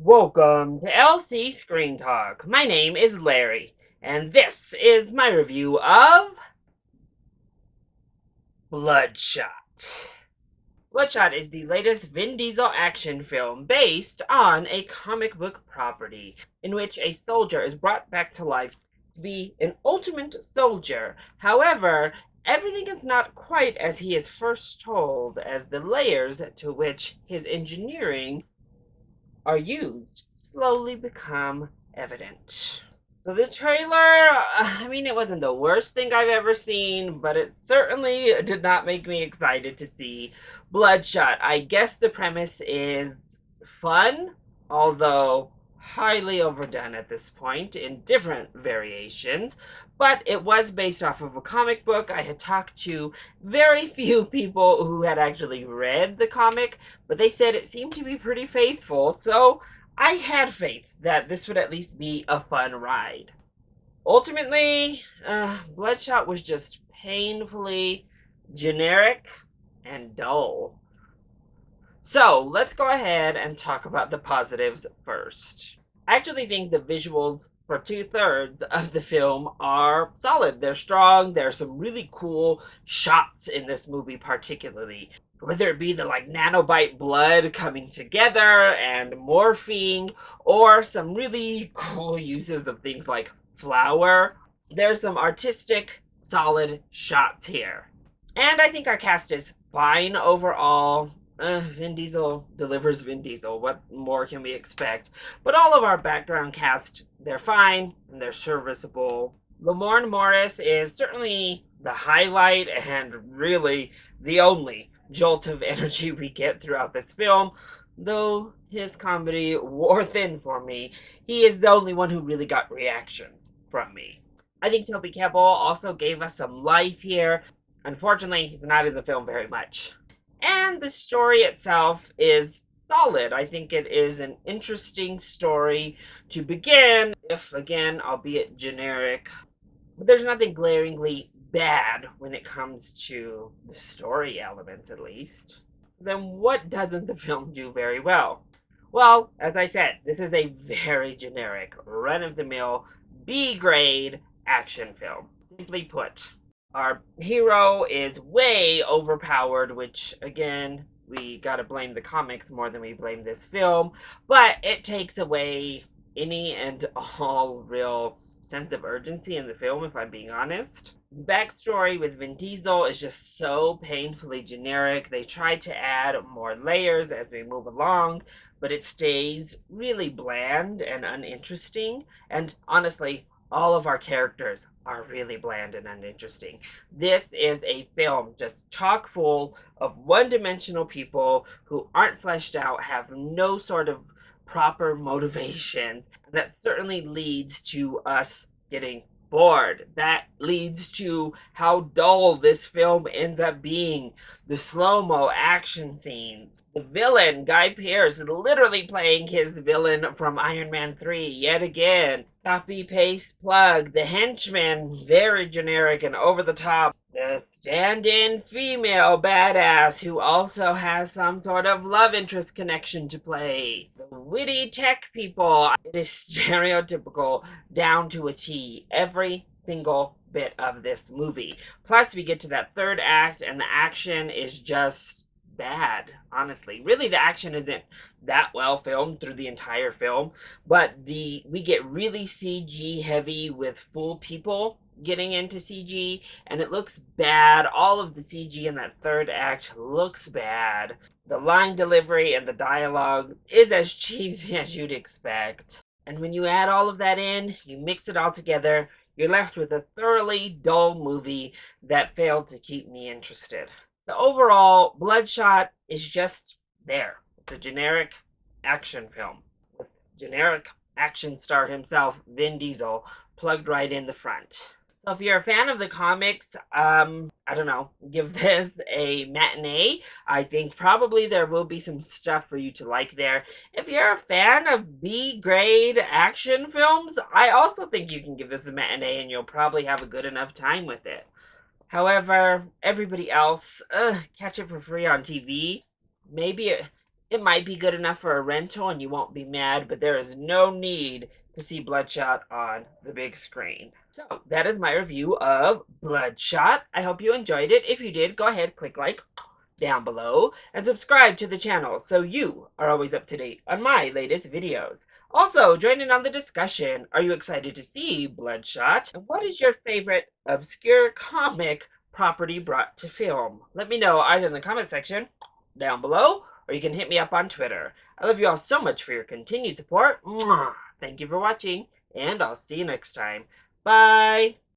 Welcome to LC Screen Talk. My name is Larry, and this is my review of Bloodshot. Bloodshot is the latest Vin Diesel action film based on a comic book property in which a soldier is brought back to life to be an ultimate soldier. However, everything is not quite as he is first told, as the layers to which his engineering are used slowly become evident. So the trailer, it wasn't the worst thing I've ever seen, but it certainly did not make me excited to see Bloodshot. I guess the premise is fun, although highly overdone at this point in different variations. But it was based off of a comic book. I had talked to very few people who had actually read the comic, but they said it seemed to be pretty faithful, so I had faith that this would at least be a fun ride. Ultimately, Bloodshot was just painfully generic and dull. So let's go ahead and talk about the positives first. I actually think the visuals for 2/3 of the film are solid. They're strong. There's some really cool shots in this movie, particularly. Whether it be the nanobite blood coming together and morphing, or some really cool uses of things like flour. There's some artistic, solid shots here. And I think our cast is fine overall. Vin Diesel delivers Vin Diesel. What more can we expect? But all of our background cast, they're fine and they're serviceable. Lamorne Morris is certainly the highlight and really the only jolt of energy we get throughout this film. Though his comedy wore thin for me, he is the only one who really got reactions from me. I think Toby Kebbell also gave us some life here. Unfortunately, he's not in the film very much. And the story itself is solid. I think it is an interesting story to begin, if again, albeit generic. But there's nothing glaringly bad when it comes to the story elements, at least. Then what doesn't the film do very well? Well, as I said, this is a very generic, run-of-the-mill, B-grade action film. Simply put, our hero is way overpowered, which, again, we gotta blame the comics more than we blame this film, but it takes away any and all real sense of urgency in the film, if I'm being honest. Backstory with Vin Diesel is just so painfully generic. They try to add more layers as we move along, but it stays really bland and uninteresting, and honestly, all of our characters are really bland and uninteresting. This is a film just chock full of one-dimensional people who aren't fleshed out, have no sort of proper motivation. That certainly leads to us getting bored. That leads to how dull this film ends up being. The slow-mo action scenes. The villain, Guy Pearce, literally playing his villain from Iron Man 3 yet again. Copy, paste, plug. The henchman, very generic and over the top. The stand-in female badass who also has some sort of love interest connection to play. The witty tech people. It is stereotypical down to a T. Every single bit of this movie. Plus, we get to that third act and the action is just bad, honestly. Really, the action isn't that well filmed through the entire film, but we get really CG heavy with full people getting into CG, and it looks bad. All of the CG in that third act looks bad. The line delivery and the dialogue is as cheesy as you'd expect. And when you add all of that in, you mix it all together, you're left with a thoroughly dull movie that failed to keep me interested. So overall, Bloodshot is just there. It's a generic action film with generic action star himself, Vin Diesel, plugged right in the front. So if you're a fan of the comics, I don't know, give this a matinee. I think probably there will be some stuff for you to like there. If you're a fan of B-grade action films, I also think you can give this a matinee and you'll probably have a good enough time with it. However, everybody else, catch it for free on TV. Maybe It might be good enough for a rental and you won't be mad, but there is no need to see Bloodshot on the big screen. So that is my review of Bloodshot. I hope you enjoyed it. If you did, go ahead, click like down below and subscribe to the channel so you are always up to date on my latest videos. Also, join in on the discussion. Are you excited to see Bloodshot? And what is your favorite obscure comic property brought to film? Let me know either in the comment section down below, or you can hit me up on Twitter. I love you all so much for your continued support. Mwah! Thank you for watching, and I'll see you next time. Bye!